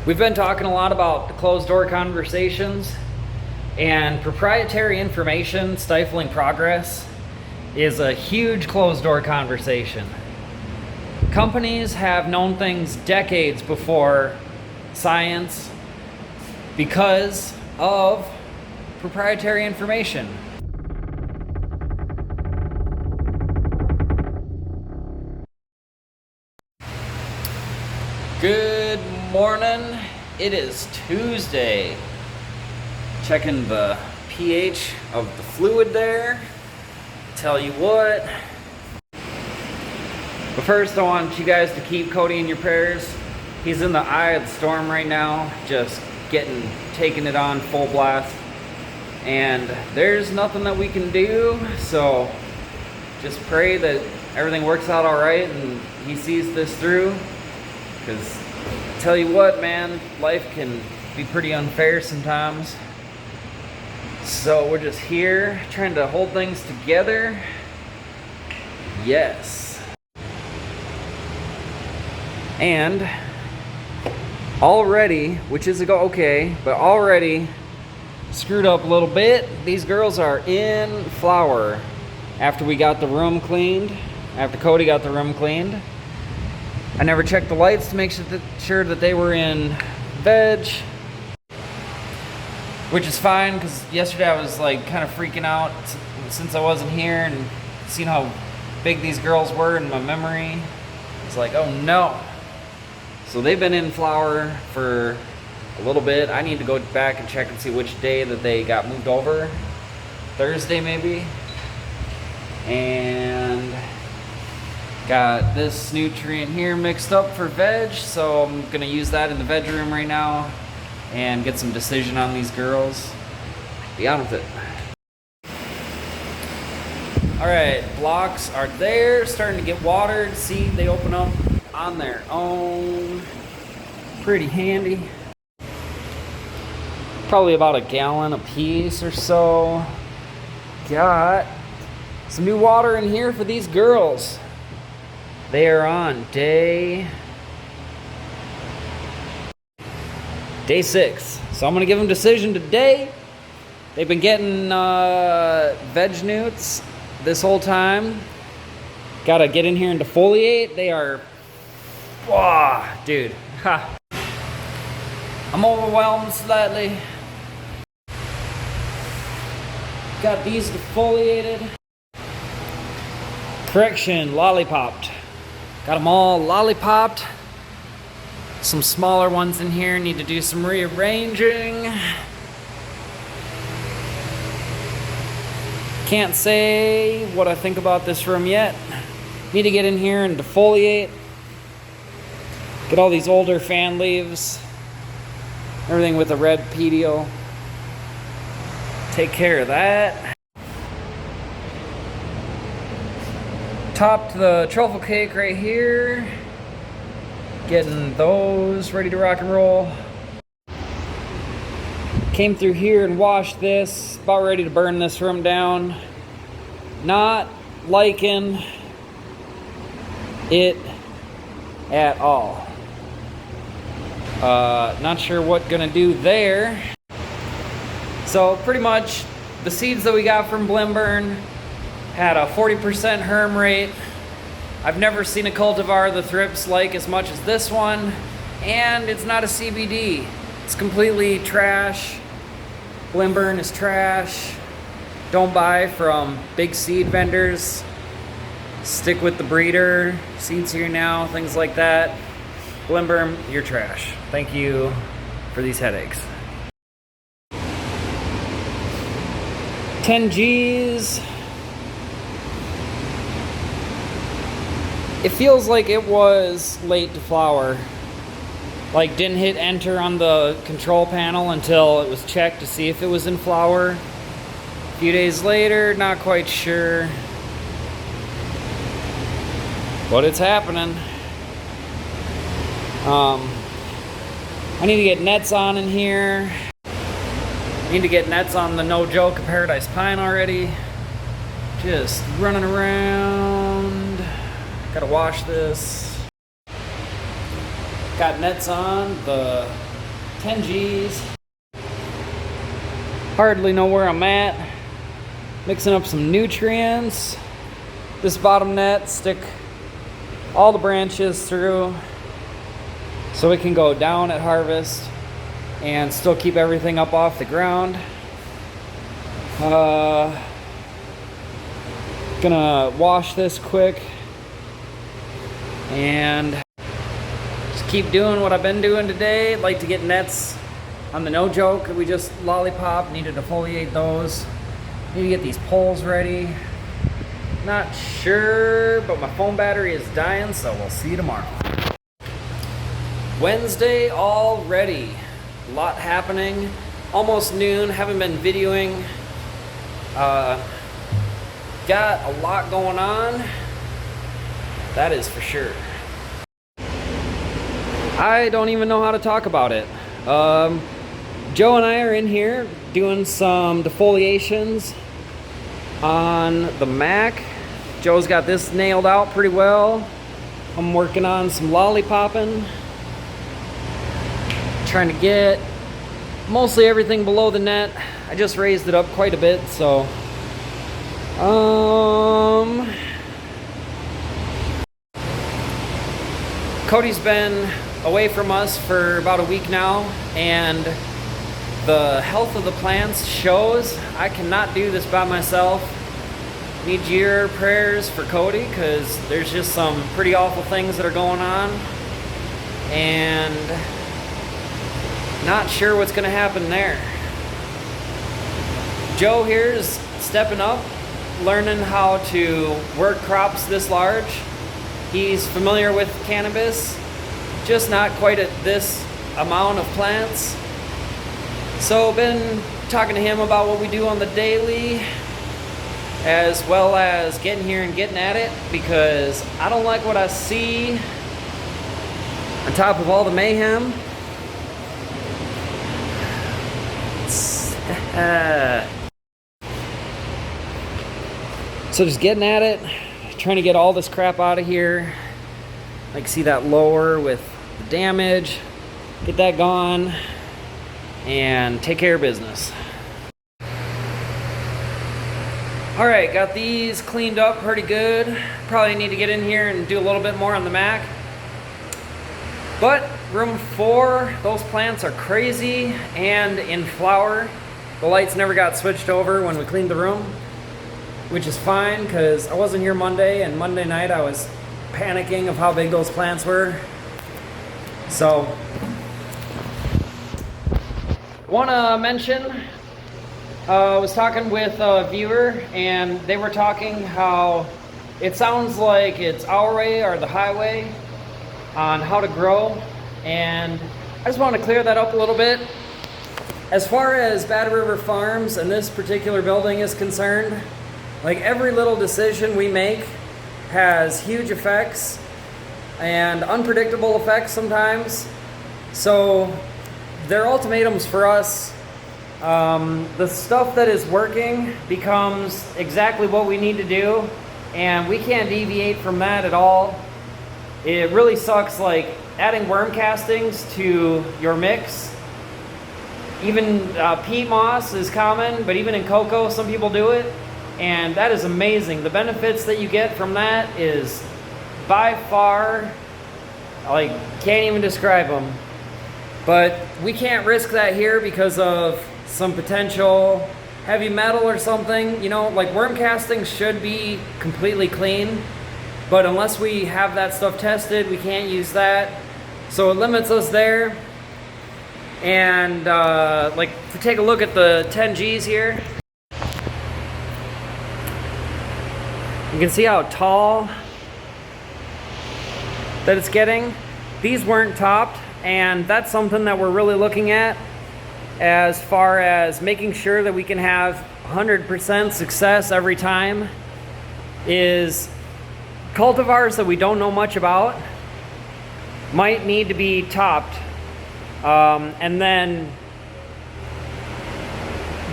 We've been talking a lot about the closed door conversations, and proprietary information stifling progress is a huge closed door conversation. Companies have known things decades before science because of proprietary information. Good morning. It is Tuesday. Checking the pH of the fluid there. Tell you what. But first, I want you guys to keep Cody in your prayers. He's in the eye of the storm right now, just taking it on full blast. And there's nothing that we can do, so just pray that everything works out all right and he sees this through. Because tell you what, man, life can be pretty unfair sometimes. So we're just here trying to hold things together. Yes. And already, which is okay, but already screwed up a little bit. These girls are in flower after we got the room cleaned, after Cody got the room cleaned. I never checked the lights to make sure that they were in veg, which is fine because yesterday I was like kind of freaking out since I wasn't here and seeing how big these girls were in my memory. It's like, oh no. So they've been in flower for a little bit. I need to go back and check and see which day that they got moved over. Thursday maybe. And got this nutrient here mixed up for veg, so I'm gonna use that in the veg room right now and get some decision on these girls. Be on with it. All right, blocks are there, starting to get watered. See, they open up on their own. Pretty handy. Probably about a gallon a piece or so. Got some new water in here for these girls. They are on day 6. So I'm going to give them decision today. They've been getting veg newts this whole time. Got to get in here and defoliate. They are, wow, dude. Ha. I'm overwhelmed slightly. Got these defoliated. Correction, lollipopped. Got them all lollipopped. Some smaller ones in here need to do some rearranging. Can't say what I think about this room yet. Need to get in here and defoliate. Get all these older fan leaves. Everything with a red pedial. Take care of that. Topped the truffle cake right here. Getting those ready to rock and roll. Came through here and washed this. About ready to burn this room down. Not liking it at all. Not sure what gonna do there. So pretty much the seeds that we got from Blimburn had a 40% herm rate. I've never seen a cultivar the thrips like as much as this one, and it's not a CBD. It's completely trash. Blimburn is trash. Don't buy from big seed vendors. Stick with the breeder. Seeds Here Now, things like that. Blimburn, you're trash. Thank you for these headaches. 10 G's. It feels like it was late to flower. Like didn't hit enter on the control panel until it was checked to see if it was in flower. A few days later, not quite sure. But it's happening. I need to get nets on in here. Need to get nets on the No Joke Paradise Pine already. Just running around. Gotta wash this. Got nets on the 10 Gs. Hardly know where I'm at. Mixing up some nutrients. This bottom net, stick all the branches through so it can go down at harvest and still keep everything up off the ground. Gonna wash this quick and just keep doing what I've been doing today. I'd like to get nets on the no joke that we just lollipop. Need to defoliate those. Need to get these poles ready. Not sure, but my phone battery is dying, so we'll see you tomorrow. Wednesday already. A lot happening. Almost noon. Haven't been videoing. Got a lot going on. That is for sure. I don't even know how to talk about it. Joe and I are in here doing some defoliations on the Mac. Joe's got this nailed out pretty well. I'm working on some lollipopping. Trying to get mostly everything below the net. I just raised it up quite a bit, so Cody's been away from us for about a week now, and the health of the plants shows. I cannot do this by myself. Need your prayers for Cody, because there's just some pretty awful things that are going on, and not sure what's going to happen there. Joe here is stepping up, learning how to work crops this large. He's familiar with cannabis, just not quite at this amount of plants. So been talking to him about what we do on the daily, as well as getting here and getting at it, because I don't like what I see on top of all the mayhem. So just getting at it, trying to get all this crap out of here. Like, see that lower with the damage, get that gone, and take care of business. Alright, got these cleaned up pretty good. Probably need to get in here and do a little bit more on the Mac. But room 4, those plants are crazy and in flower. The lights never got switched over when we cleaned the room, which is fine, because I wasn't here Monday, and Monday night I was panicking of how big those plants were. So, want to mention, I was talking with a viewer, and they were talking how it sounds like it's our way or the highway on how to grow, and I just want to clear that up a little bit. As far as Bad River Farms and this particular building is concerned, like, every little decision we make has huge effects and unpredictable effects sometimes. So they're ultimatums for us. The stuff that is working becomes exactly what we need to do, and we can't deviate from that at all. It really sucks, like adding worm castings to your mix. Even peat moss is common, but even in cocoa some people do it, and that is amazing. The benefits that you get from that is by far, like, can't even describe them. But we can't risk that here because of some potential heavy metal or something. You know, like, worm castings should be completely clean, but unless we have that stuff tested, we can't use that. So it limits us there. And like, if we take a look at the 10 Gs here, you can see how tall that it's getting. These weren't topped, and that's something that we're really looking at as far as making sure that we can have 100% success every time. Is cultivars that we don't know much about might need to be topped, and then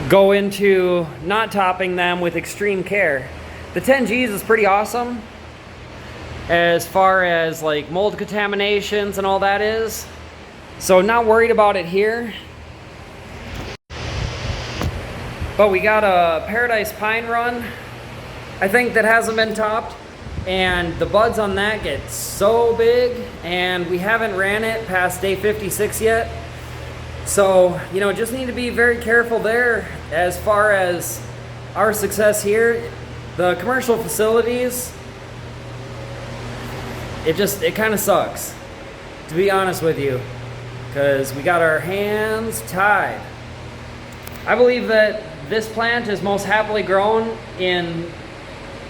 go into not topping them with extreme care. The 10 Gs is pretty awesome as far as like mold contaminations and all that is. So not worried about it here. But we got a Paradise Pine Run, I think, that hasn't been topped. And the buds on that get so big, and we haven't ran it past day 56 yet. So, you know, just need to be very careful there as far as our success here. The commercial facilities, it kind of sucks, to be honest with you, because we got our hands tied. I believe that this plant is most happily grown in,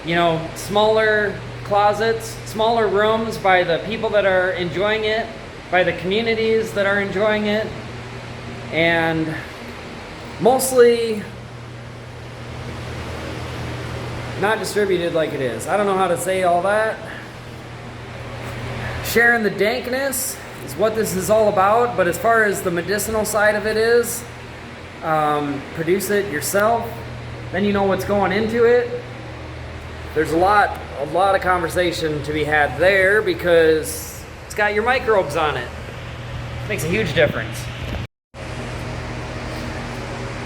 you know, smaller closets, smaller rooms, by the people that are enjoying it, by the communities that are enjoying it, and mostly not distributed like it is. I don't know how to say all that. Sharing the dankness is what this is all about, but as far as the medicinal side of it is, produce it yourself, then you know what's going into it. There's a lot of conversation to be had there because it's got your microbes on it. Makes a huge difference.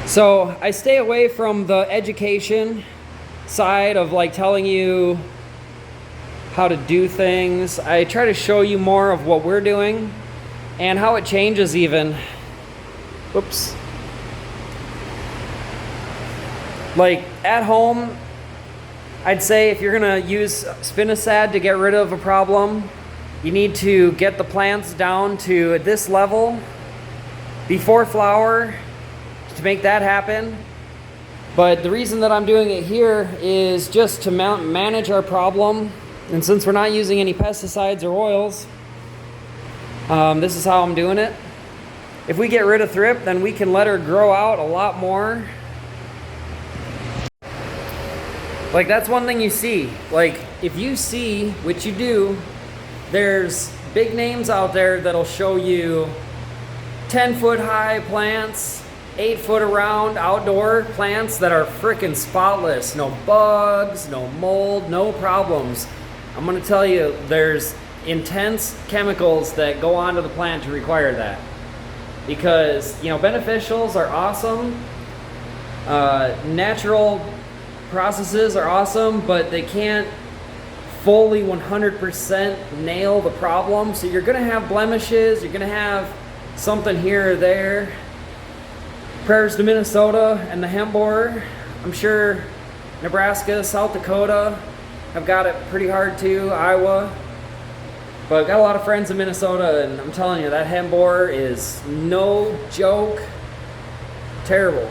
So I stay away from the education side of like telling you how to do things. I try to show you more of what we're doing and how it changes even. Whoops. Like at home, I'd say if you're gonna use spinosad to get rid of a problem, you need to get the plants down to this level before flower to make that happen. But the reason that I'm doing it here is just to manage our problem. And since we're not using any pesticides or oils, this is how I'm doing it. If we get rid of thrip, then we can let her grow out a lot more. Like that's one thing you see. Like if you see, which you do, there's big names out there that'll show you 10-foot high plants, 8-foot around outdoor plants that are freaking spotless. No bugs, no mold, no problems. I'm gonna tell you, there's intense chemicals that go onto the plant to require that. Because, you know, beneficials are awesome. Natural processes are awesome, but they can't fully 100% nail the problem. So you're gonna have blemishes, you're gonna have something here or there. Prayers to Minnesota and the hemp borer. I'm sure Nebraska, South Dakota have got it pretty hard too, Iowa. But I've got a lot of friends in Minnesota, and I'm telling you, that hemp borer is no joke. Terrible.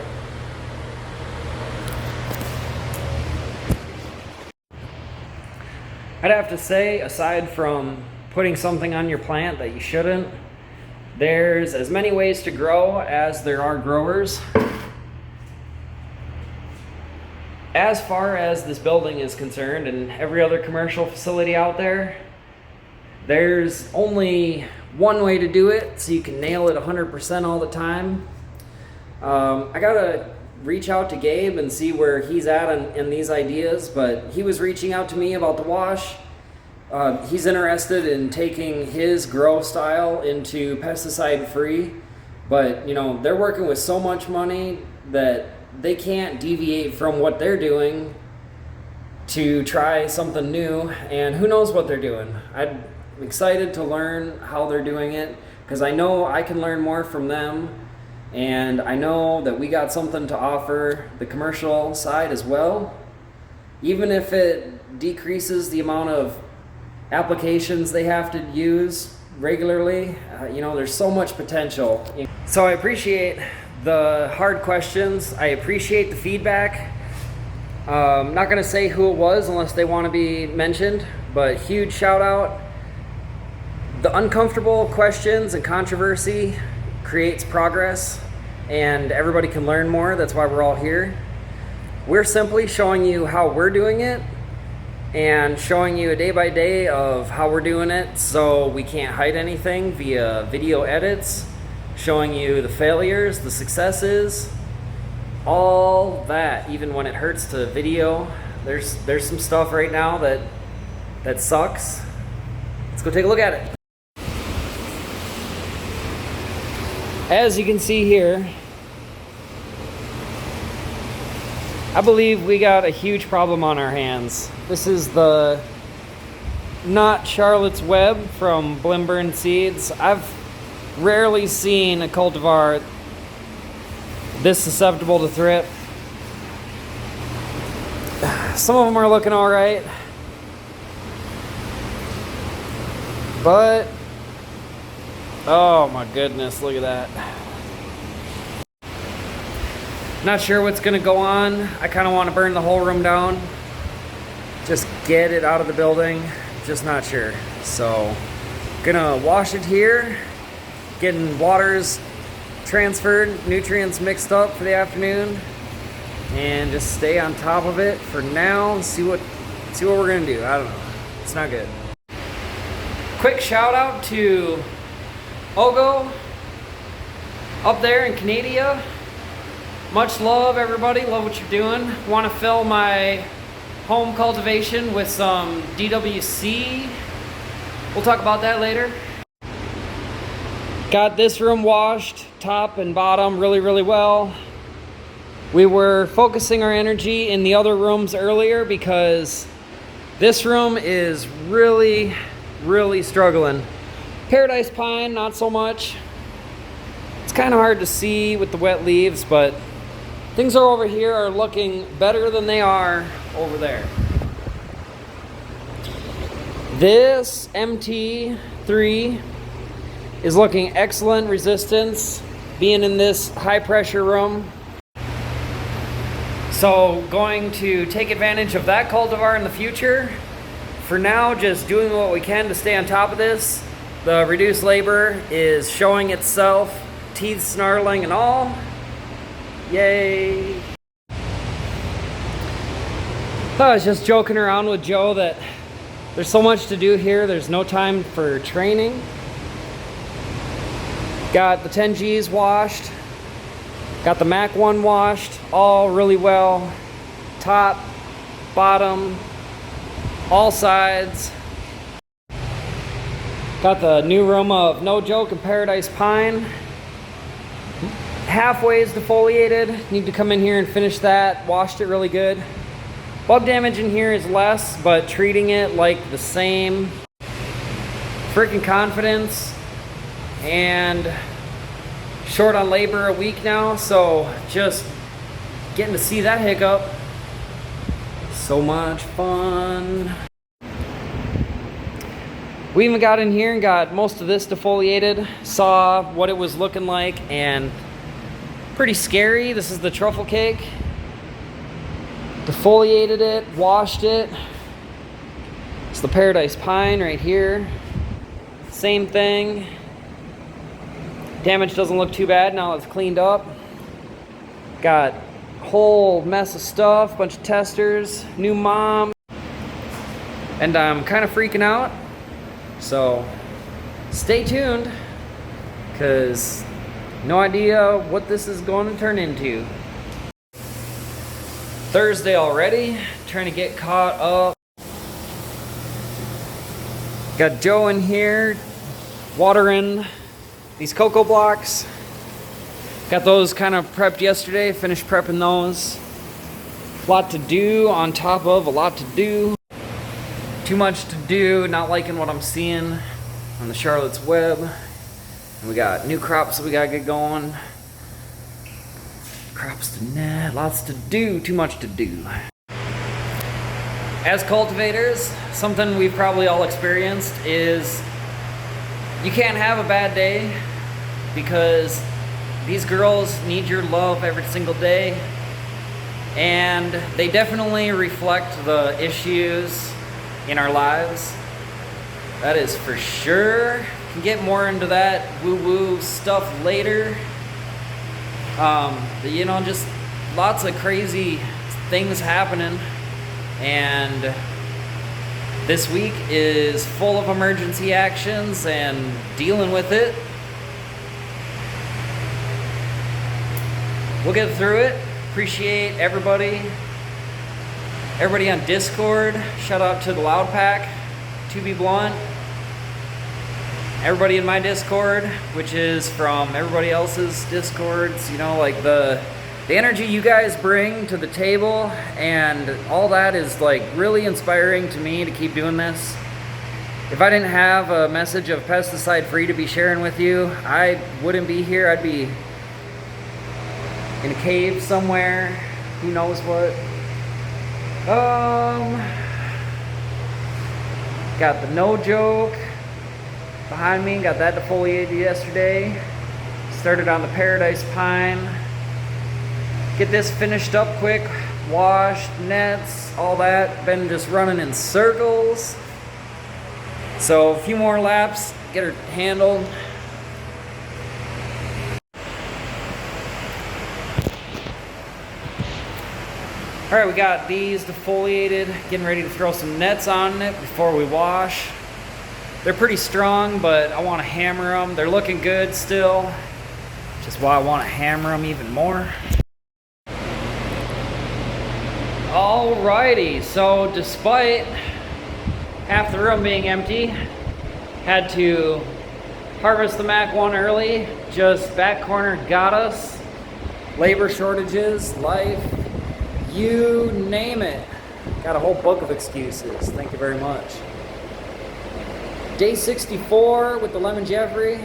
I'd have to say, aside from putting something on your plant that you shouldn't, there's as many ways to grow as there are growers. As far as this building is concerned and every other commercial facility out there, there's only one way to do it so you can nail it 100% all the time. I gotta reach out to Gabe and see where he's at in these ideas, but he was reaching out to me about the wash. He's interested in taking his grow style into pesticide free, but you know, they're working with so much money that they can't deviate from what they're doing to try something new, and who knows what they're doing. I'm excited to learn how they're doing it because I know I can learn more from them. And I know that we got something to offer the commercial side as well. Even if it decreases the amount of applications they have to use regularly, you know, there's so much potential. So I appreciate the hard questions. I appreciate the feedback. I'm not gonna say who it was unless they want to be mentioned, but huge shout out. The uncomfortable questions and controversy creates progress, and everybody can learn more. That's why we're all here. We're simply showing you how we're doing it and showing you a day by day of how we're doing it, so we can't hide anything via video edits, showing you the failures, the successes, all that. Even when it hurts to video, there's some stuff right now that sucks. Let's go take a look at it. As you can see here, I believe we got a huge problem on our hands. This is the not Charlotte's Web from Blimburn Seeds. I've rarely seen a cultivar this susceptible to thrip. Some of them are looking all right, but oh my goodness, look at that. Not sure what's gonna go on. I kind of want to burn the whole room down, just get it out of the building. Just not sure. So gonna wash it here, getting waters transferred, nutrients mixed up for the afternoon, and just stay on top of it for now and see what we're gonna do. I don't know. It's not good. Quick shout out to Ogo up there in Canada. Much love, everybody. Love what you're doing. Want to fill my home cultivation with some DWC. We'll talk about that later. Got this room washed, top and bottom, really, really well. We were focusing our energy in the other rooms earlier because this room is really, really struggling. Paradise Pine, not so much. It's kind of hard to see with the wet leaves, but things over here are looking better than they are over there. This MT3 is looking excellent resistance, being in this high pressure room. So going to take advantage of that cultivar in the future. For now, just doing what we can to stay on top of this. The reduced labor is showing itself, teeth snarling and all. Yay! I was just joking around with Joe that there's so much to do here, there's no time for training. Got the 10Gs washed, got the Mac 1 washed, all really well. Top, bottom, all sides. Got the new room of No Joke and Paradise Pine. Halfway is defoliated. Need to come in here and finish that. Washed it really good. Bug damage in here is less, but treating it like the same. Freaking confidence. And short on labor a week now, so just getting to see that hiccup. So much fun. We even got in here and got most of this defoliated. Saw what it was looking like, and pretty scary. This is the truffle cake. Defoliated it, washed it. It's the Paradise Pine right here. Same thing. Damage doesn't look too bad now it's cleaned up. Got a whole mess of stuff, bunch of testers, new mom. And I'm kind of freaking out. So stay tuned, because no idea what this is going to turn into. Thursday already, trying to get caught up. Got Joe in here watering these cocoa blocks. Got those kind of prepped yesterday, finished prepping those. A lot to do on top of a lot to do. Too much to do, not liking what I'm seeing on the Charlotte's Web. And we got new crops that we gotta get going. Crops to net, lots to do, too much to do. As cultivators, something we've probably all experienced is you can't have a bad day, because these girls need your love every single day, and they definitely reflect the issues in our lives. That is for sure. Can get more into that woo-woo stuff later. You know, just lots of crazy things happening, and this week is full of emergency actions and dealing with it. We'll get through it. Appreciate everybody on Discord. Shout out to the Loud Pack, to be blunt. everybody in my Discord, which is from everybody else's Discords, you know, like the energy you guys bring to the table and all that is like really inspiring to me to keep doing this. If I didn't have a message of pesticide free to be sharing with you, I wouldn't be here. I'd be in a cave somewhere, who knows what. Got the No Joke behind me, got that defoliated yesterday. Started on the Paradise Pine. Get this finished up quick, washed, nets, all that. Been just running in circles. So a few more laps, get her handled. All right, we got these defoliated, getting ready to throw some nets on it before we wash. They're pretty strong, but I want to hammer them. They're looking good still, which is why I want to hammer them even more. Alrighty, so despite half the room being empty, had to harvest the Mac 1 early. Just back corner got us. Labor shortages, life, you name it. Got a whole book of excuses. Thank you very much. Day 64 with the Lemon Jeffrey.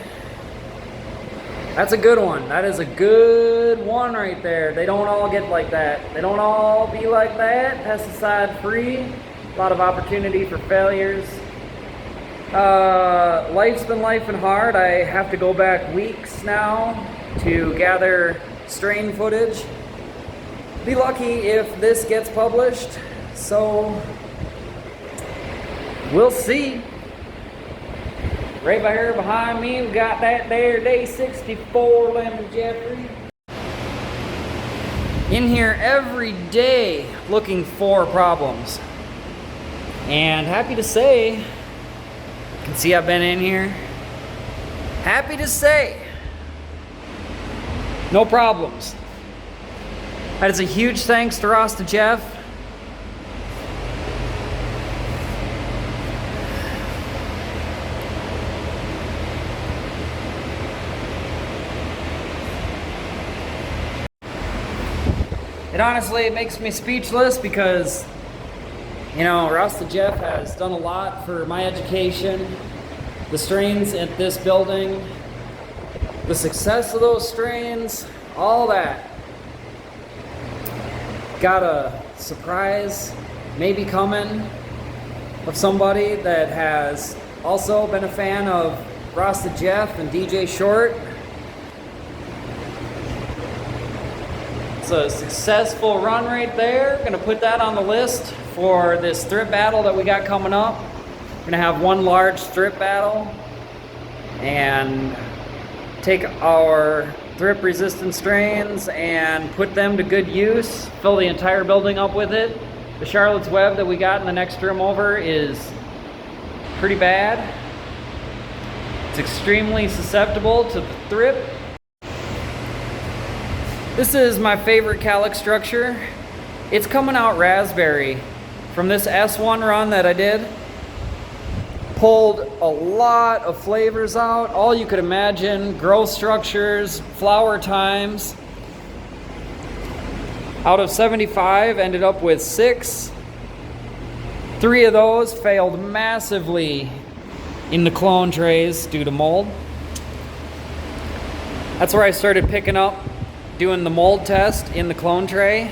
That's a good one. That is a good one right there. They don't all get like that. They don't all be like that. Pesticide free. A lot of opportunity for failures. Life's been life and hard. I have to go back weeks now to gather strain footage. Be lucky if this gets published. So we'll see. Right by here behind me, we got that there day 64 Lemon Jeffrey. In here every day looking for problems. And happy to say, you can see I've been in here. Happy to say, no problems. That is a huge thanks to Ross to Jeff. It honestly makes me speechless because, you know, Ross to Jeff has done a lot for my education, the strains at this building, the success of those strains, all that. Got a surprise maybe coming of somebody that has also been a fan of Ross to Jeff and DJ Short. It's a successful run right there. Gonna put that on the list for this thrip battle that we got coming up. We're gonna have one large thrip battle and take our thrip resistant strains and put them to good use. Fill the entire building up with it. The Charlotte's Web that we got in the next room over is pretty bad. It's extremely susceptible to the thrip. This is my favorite calyx structure. It's coming out raspberry. From this S1 run that I did, pulled a lot of flavors out, all you could imagine, growth structures, flower times. Out of 75, ended up with 6. 3 of those failed massively in the clone trays due to mold. That's where I started picking up doing the mold test in the clone tray.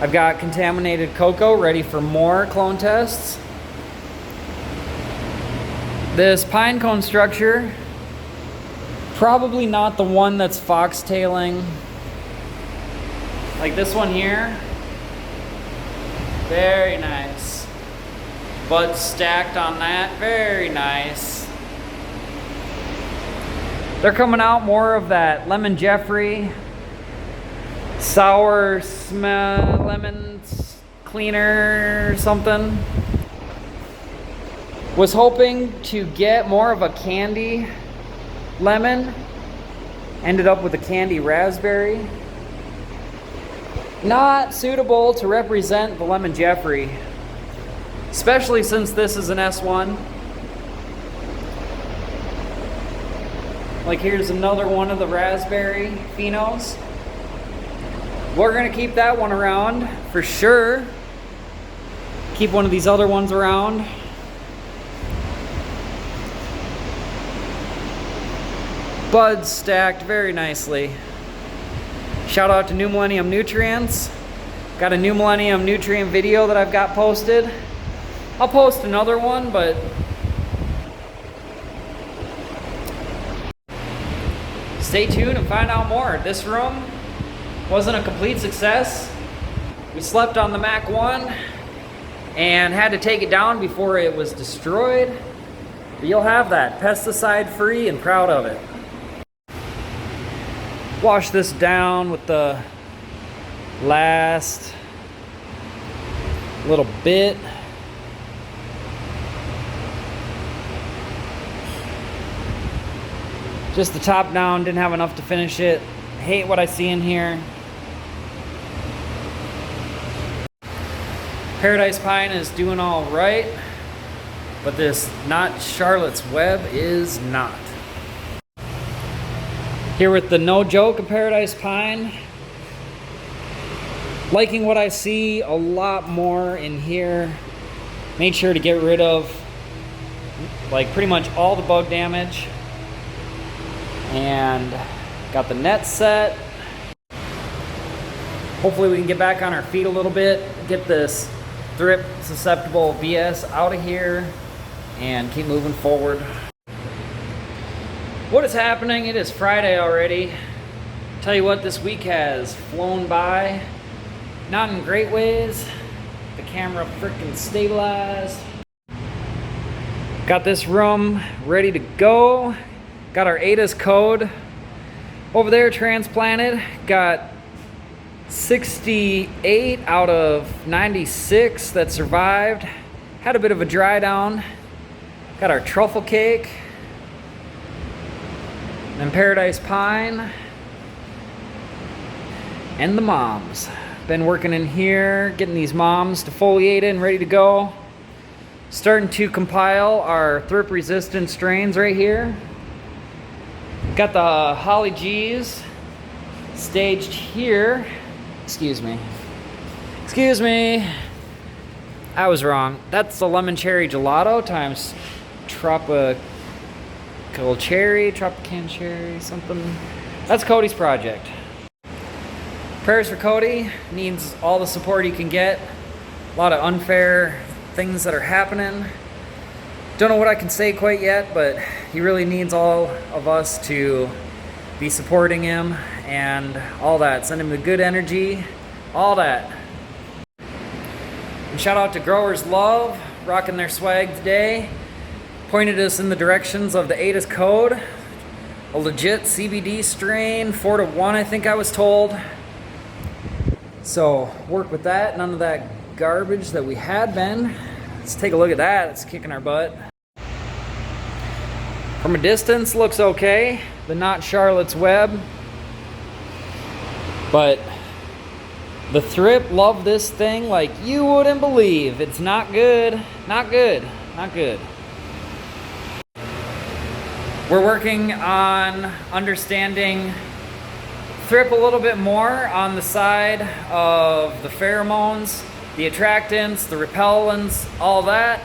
I've got contaminated cocoa ready for more clone tests. This pine cone structure, probably not the one that's foxtailing. Like this one here, very nice. Buds stacked on that, very nice. They're coming out more of that Lemon Jeffrey, sour smell, lemon cleaner or something. Was hoping to get more of a candy lemon. Ended up with a candy raspberry. Not suitable to represent the Lemon Jeffrey, especially since this is an S1. Like here's another one of the raspberry phenos. We're gonna keep that one around for sure. Keep one of these other ones around. Buds stacked very nicely. Shout out to New Millennium Nutrients. Got a New Millennium Nutrient video that I've got posted. I'll post another one, but stay tuned and find out more. This room wasn't a complete success. We slept on the Mac 1 and had to take it down before it was destroyed. But you'll have that, pesticide free, and proud of it. Wash this down with the last little bit. Just the top down, didn't have enough to finish it. Hate what I see in here. Paradise Pine is doing all right, but this not Charlotte's Web is not. Here with the No Joke of Paradise Pine. Liking what I see a lot more in here. Made sure to get rid of like pretty much all the bug damage. And got the net set. Hopefully we can get back on our feet a little bit, get this thrip susceptible BS out of here, and keep moving forward. What is happening? It is Friday already. Tell you what, this week has flown by. Not in great ways. The camera freaking stabilized. Got this room ready to go. Got our ADAS code over there transplanted. Got 68 out of 96 that survived. Had a bit of a dry down. Got our truffle cake. And Paradise Pine. And the moms. Been working in here, getting these moms defoliated and ready to go. Starting to compile our thrip resistant strains right here. Got the Holly G's staged here. Excuse me. Excuse me. I was wrong. That's the lemon cherry gelato times tropical cherry, tropican cherry, something. That's Cody's project. Prayers for Cody. Needs all the support he can get. A lot of unfair things that are happening. Don't know what I can say quite yet, but he really needs all of us to be supporting him and all that. Send him the good energy, all that. And shout out to Growers Love, rocking their swag today. Pointed us in the directions of the ADAS code. A legit CBD strain, 4 to 1 I think I was told. So work with that, none of that garbage that we had been. Let's take a look at that, it's kicking our butt. From a distance, looks okay. The not Charlotte's Web. But the thrip love this thing like you wouldn't believe. It's not good, not good, not good. We're working on understanding thrip a little bit more on the side of the pheromones, the attractants, the repellents, all that.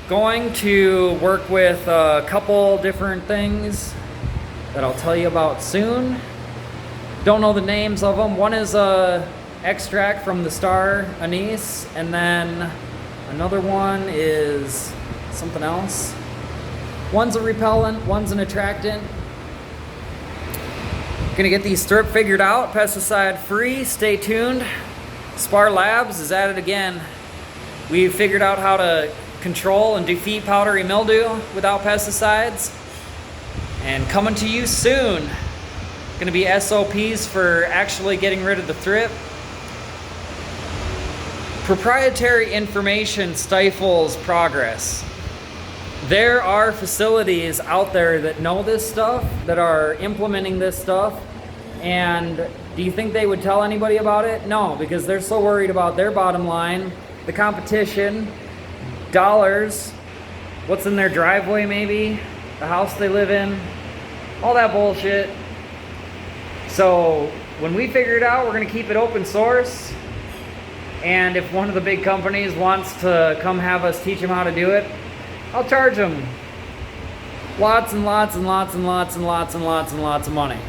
Going to work with a couple different things that I'll tell you about soon. Don't know the names of them. One is a extract from the star anise, and then another one is something else. One's a repellent, one's an attractant. Gonna get these thrip figured out, pesticide free, stay tuned. Spar Labs is at it again. We've figured out how to control and defeat powdery mildew without pesticides. And coming to you soon. Gonna be SOPs for actually getting rid of the thrip. Proprietary information stifles progress. There are facilities out there that know this stuff, that are implementing this stuff, and do you think they would tell anybody about it? No, because they're so worried about their bottom line, the competition, dollars, what's in their driveway maybe, the house they live in. all that bullshit. So when we figure it out, we're going to keep it open source. And if one of the big companies wants to come have us teach them how to do it, I'll charge them lots and lots and lots and lots and lots and lots and lots of money.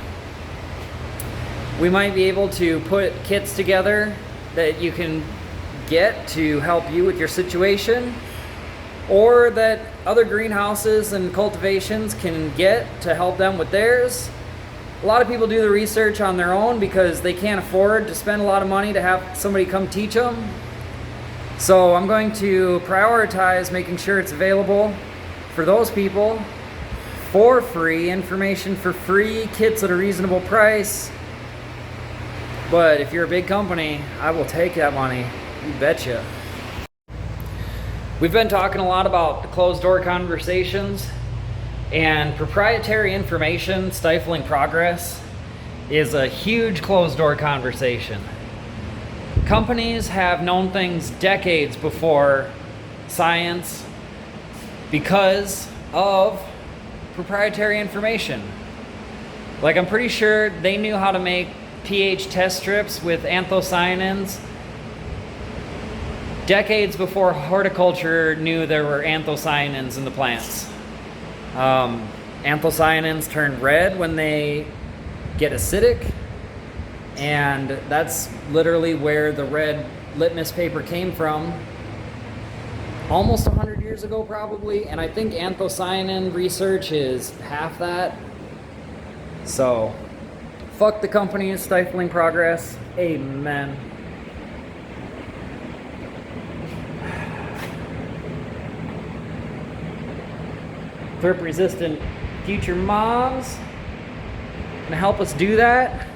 We might be able to put kits together that you can get to help you with your situation, or that other greenhouses and cultivations can get to help them with theirs. A lot of people do the research on their own because they can't afford to spend a lot of money to have somebody come teach them. So I'm going to prioritize making sure it's available for those people for free, information for free, kits at a reasonable price. But if you're a big company, I will take that money, you betcha. We've been talking a lot about the closed door conversations, and proprietary information stifling progress is a huge closed door conversation. Companies have known things decades before science because of proprietary information. Like, I'm pretty sure they knew how to make pH test strips with anthocyanins decades before horticulture knew there were anthocyanins in the plants. Anthocyanins turn red when they get acidic, and that's literally where the red litmus paper came from almost 100 years ago probably, and I think anthocyanin research is half that. So fuck the companies stifling progress. Amen. Thrip resistant future moms gonna help us do that.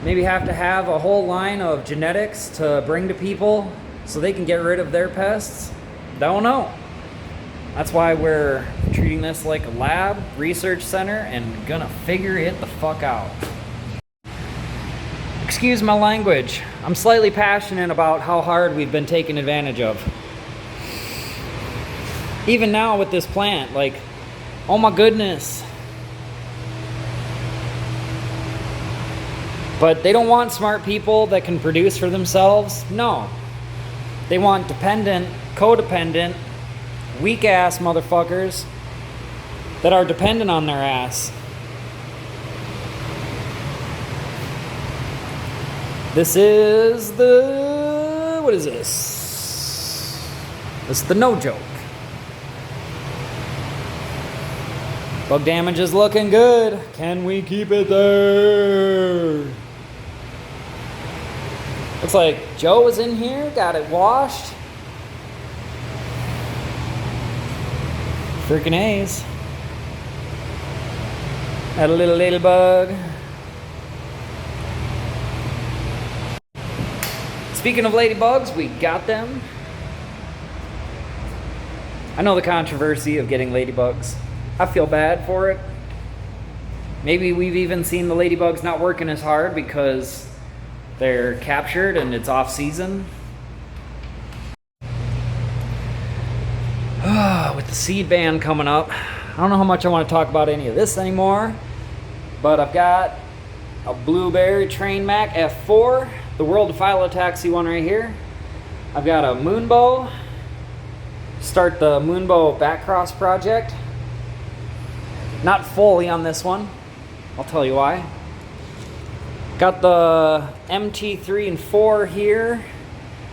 Maybe have to have a whole line of genetics to bring to people so they can get rid of their pests. Don't know. That's why we're treating this like a lab research center and gonna figure it the fuck out. Excuse my language. I'm slightly passionate about how hard we've been taken advantage of. Even now with this plant, like, oh my goodness. But they don't want smart people that can produce for themselves. No. They want dependent, codependent, weak-ass motherfuckers that are dependent on their ass. This is the... what is this? This is the no joke. Bug damage is looking good. Can we keep it there? Looks like Joe was in here, got it washed. Freaking A's. Had a little ladybug. Speaking of ladybugs, we got them. I know the controversy of getting ladybugs. I feel bad for it. Maybe we've even seen the ladybugs not working as hard because they're captured and it's off season. With the seed ban coming up, I don't know how much I want to talk about any of this anymore, but I've got a blueberry Train Mac F4, the World of Phyllotaxy one right here. I've got a Moonbow, start the Moonbow backcross project. Not fully on this one, I'll tell you why. Got the MT3 and 4 here,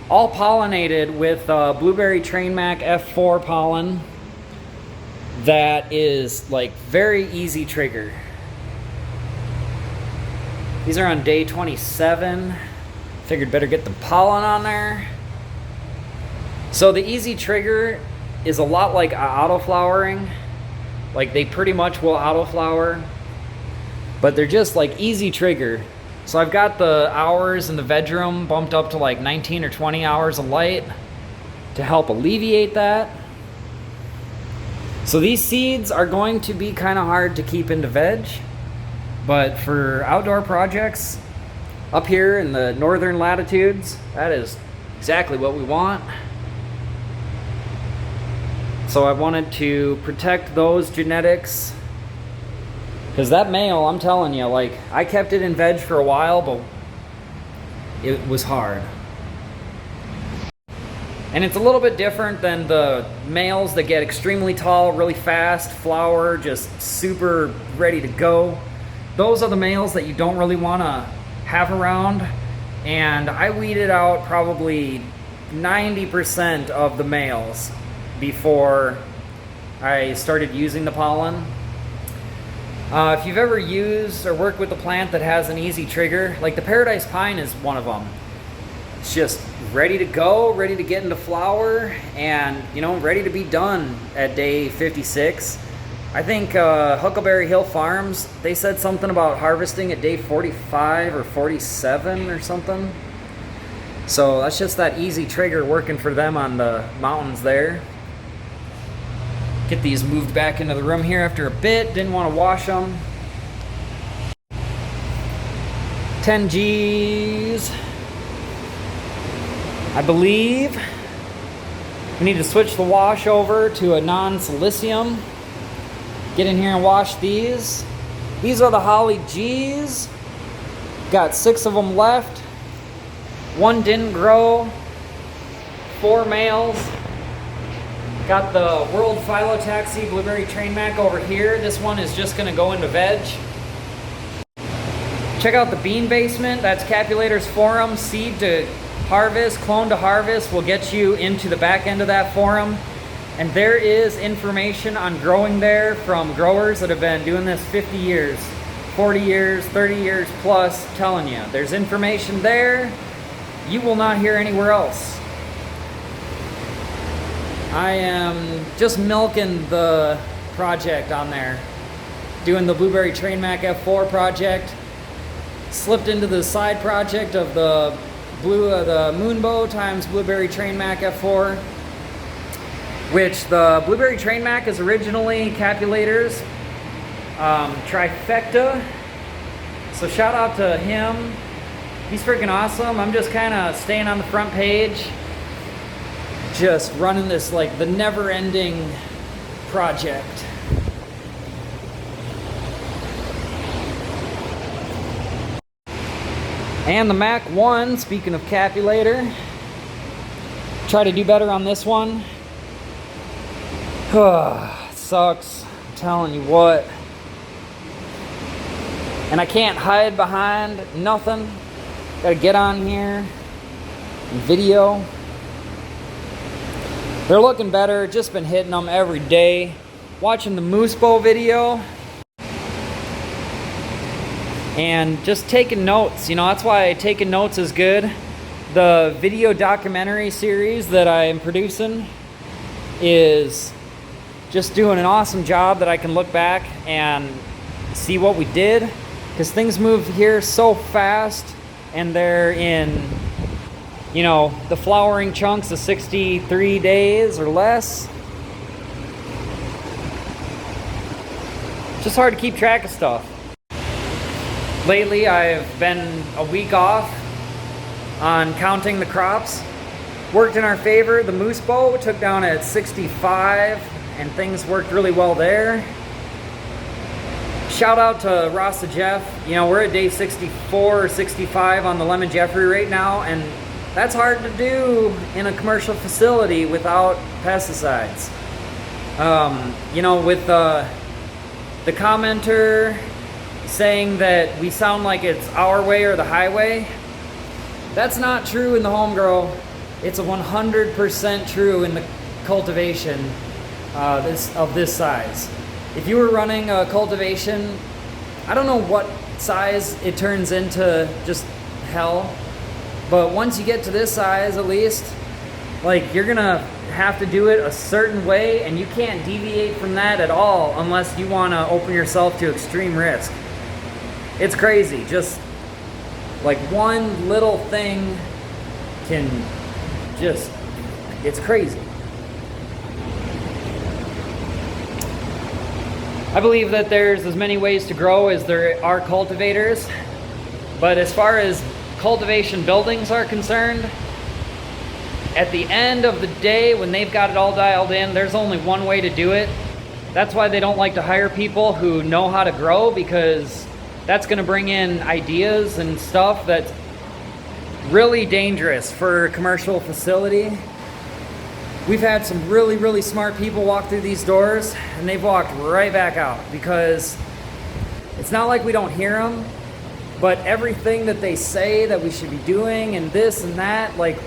all pollinated with blueberry Train Mac F4 pollen that is like very easy trigger. These are on day 27. Figured better get the pollen on there. So the easy trigger is a lot like auto flowering. Like, they pretty much will auto flower, but they're just like easy trigger. So I've got the hours in the bedroom bumped up to like 19 or 20 hours of light to help alleviate that. So these seeds are going to be kind of hard to keep into veg, but for outdoor projects up here in the northern latitudes, that is exactly what we want. So I wanted to protect those genetics Because that male, I'm telling you, like, I kept it in veg for a while, but it was hard. And it's a little bit different than the males that get extremely tall, really fast, flower, just super ready to go. Those are the males that you don't really want to have around. And I weeded out probably 90% of the males before I started using the pollen. If you've ever used or worked with a plant that has an easy trigger, like the Paradise Pine is one of them. It's just ready to go, ready to get into flower, and you know, ready to be done at day 56. I think Huckleberry Hill Farms, they said something about harvesting at day 45 or 47 or something. So that's just that easy trigger working for them on the mountains there. Get these moved back into the room here after a bit. Didn't want to wash them. 10 G's. I believe we need to switch the wash over to a non-silicium. Get in here and wash these. These are the Holly G's. Got 6 of them left. 1 didn't grow. 4 males. Got the World Phyllotaxy Blueberry Train Mac over here. This one is just gonna go into veg. Check out the Bean Basement. That's Capulator's forum. Seed to harvest, clone to harvest will get you into the back end of that forum. And there is information on growing there from growers that have been doing this 50 years, 40 years, 30 years plus, telling you. There's information there you will not hear anywhere else. I am just milking the project on there. Doing the Blueberry Train Mac F4 project. Slipped into the side project of the Moonbow times Blueberry Train Mac F4. Which the Blueberry Train Mac is originally Capulator's trifecta. So shout out to him. He's freaking awesome. I'm just kind of staying on the front page. Just running this like the never-ending project. And the Mac 1, speaking of Capulator. Try to do better on this one. Sucks, I'm telling you what. And I can't hide behind nothing. Gotta get on here and video. They're looking better, just been hitting them every day. Watching the Moose Bow video. And just taking notes, you know, that's why taking notes is good. The video documentary series that I am producing is just doing an awesome job that I can look back and see what we did. Because things move here so fast, and they're in, you know, the flowering chunks of 63 days or less. Just hard to keep track of stuff. Lately, I've been a week off on counting the crops. Worked in our favor. The Moose Bow took down at 65, and things worked really well there. Shout out to Rasta Jeff. You know, we're at day 64 or 65 on the Lemon Jeffrey right now, and that's hard to do in a commercial facility without pesticides. You know, with the commenter saying that we sound like it's our way or the highway, that's not true in the home grow. It's a 100% true in the cultivation of this size. If you were running a cultivation, I don't know what size it turns into, just hell. But once you get to this size, at least, like, you're gonna have to do it a certain way, and you can't deviate from that at all unless you want to open yourself to extreme risk. It's crazy. Just like one little thing can just, it's crazy. I believe that there's as many ways to grow as there are cultivators, but as far as cultivation buildings are concerned, at the end of the day, when they've got it all dialed in, there's only one way to do it. That's why they don't like to hire people who know how to grow, because that's going to bring in ideas and stuff that's really dangerous for a commercial facility. We've had some really, really smart people walk through these doors, and they've walked right back out, because it's not like we don't hear them, but everything that they say that we should be doing and this and that, like,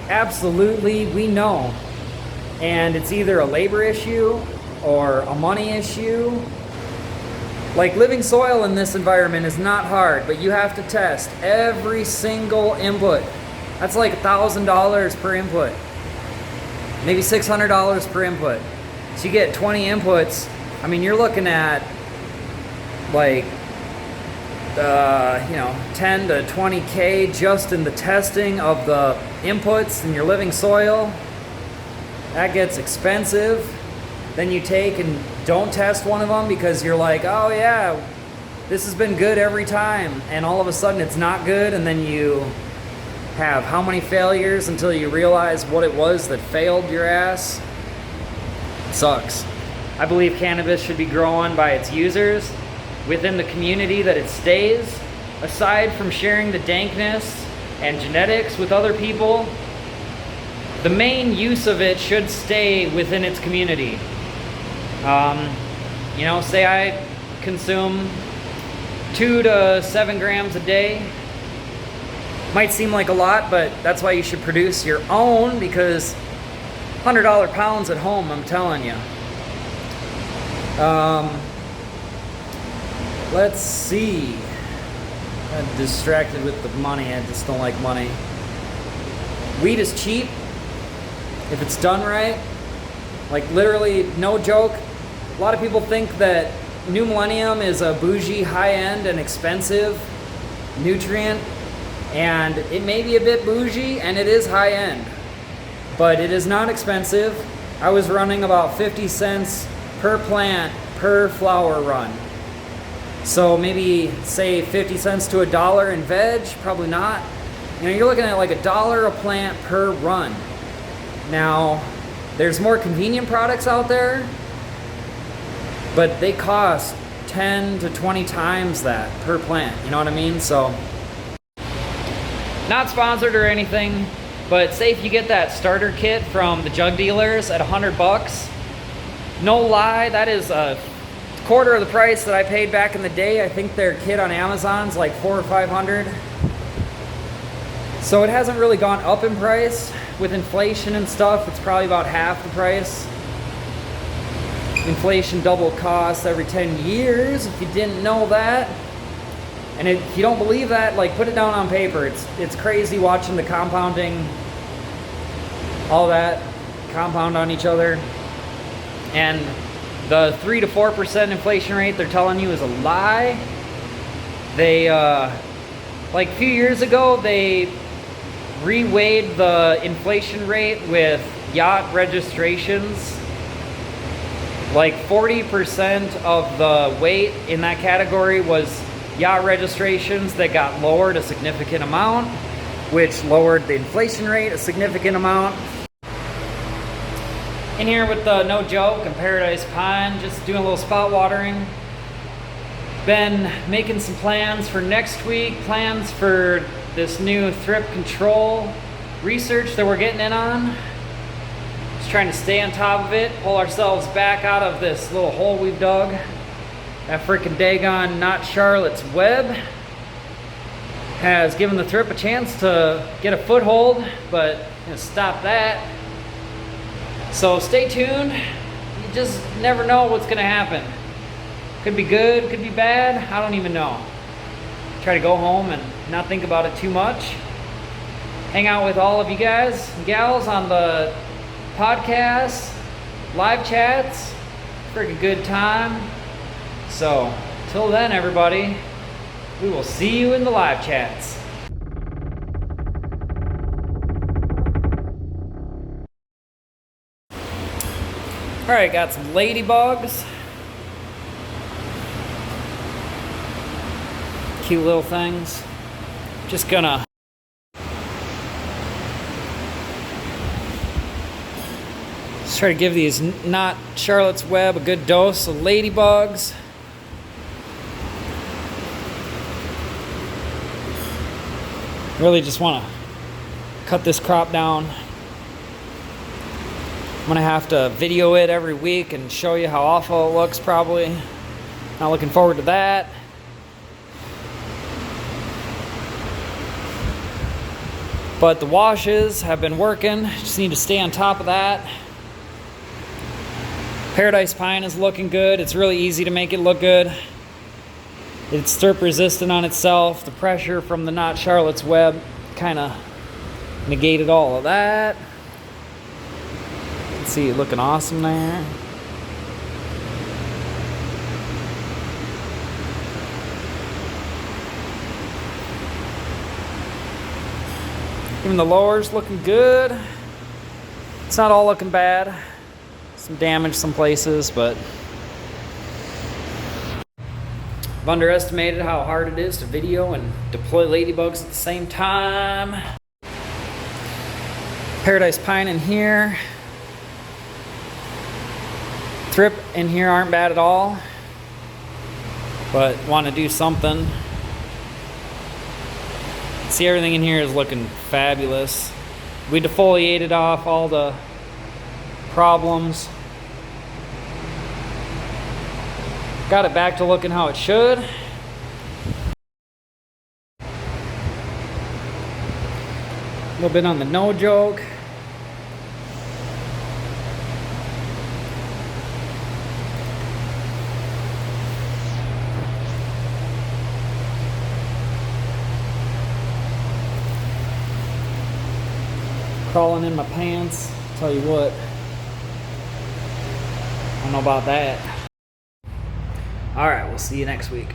absolutely we know. And it's either a labor issue or a money issue. Like, living soil in this environment is not hard, but you have to test every single input. That's like $1,000 per input, maybe $600 per input. So you get 20 inputs. I mean, you're looking at like 10 to 20K just in the testing of the inputs in your living soil. That gets expensive. Then you take and don't test one of them because you're like, oh yeah, this has been good every time, and all of a sudden it's not good, and then you have how many failures until you realize what it was that failed your ass? It sucks. I believe cannabis should be grown by its users within the community that it stays. Aside from sharing the dankness and genetics with other people, the main use of it should stay within its community. Say I consume 2 to 7 grams a day. Might seem like a lot, but that's why you should produce your own, because $100 pounds at home, I'm telling you. Let's see. I'm distracted with the money. I just don't like money. Weed is cheap if it's done right. Like, literally, no joke. A lot of people think that New Millennium is a bougie, high-end, and expensive nutrient. And it may be a bit bougie, and it is high-end. But it is not expensive. I was running about 50 cents per plant per flower run. So maybe, say, 50 cents to $1 in veg, probably not. You're looking at like $1 a plant per run. Now, there's more convenient products out there, but they cost 10 to 20 times that per plant, you know what I mean? So, not sponsored or anything, but say if you get that starter kit from the jug dealers at $100, no lie, that is a quarter of the price that I paid back in the day. I think their kit on Amazon's like $400 or $500. So it hasn't really gone up in price. With inflation and stuff, it's probably about half the price. Inflation double costs every 10 years, if you didn't know that. And if you don't believe that, like, put it down on paper. It's crazy watching the compounding, all that, compound on each other. And the 3 to 4% inflation rate they're telling you is a lie. They, like a few years ago, they reweighed the inflation rate with yacht registrations. Like 40% of the weight in that category was yacht registrations that got lowered a significant amount, which lowered the inflation rate a significant amount. In here with the No Joke and Paradise Pine, just doing a little spot watering. Been making some plans for next week, plans for this new thrip control research that we're getting in on. Just trying to stay on top of it, pull ourselves back out of this little hole we've dug. That freaking daggone Not Charlotte's Web has given the thrip a chance to get a foothold, but stop that. So stay tuned. You just never know what's gonna happen. Could be good, could be bad, I don't even know. Try to go home and not think about it too much. Hang out with all of you guys and gals on the podcast, live chats. Freaking good time. So, till then, everybody, we will see you in the live chats. Alright, got some ladybugs. Cute little things. Just gonna Try to give these not Charlotte's Web a good dose of ladybugs. Really just want to cut this crop down. I'm gonna have to video it every week and show you how awful it looks probably. Not looking forward to that. But the washes have been working. Just need to stay on top of that. Paradise Pine is looking good. It's really easy to make it look good. It's stirp resistant on itself. The pressure from the not Charlotte's Web kind of negated all of that. You can see it looking awesome there. Even the lower's looking good. It's not all looking bad. Some damage some places, but I've underestimated how hard it is to video and deploy ladybugs at the same time. Paradise Pine in here. Thrip in here aren't bad at all, but want to do something. See, everything in here is looking fabulous. We defoliated off all the problems. Got it back to looking how it should. A little bit on the no joke. Crawling in my pants, tell you what. I don't know about that. All right, we'll see you next week.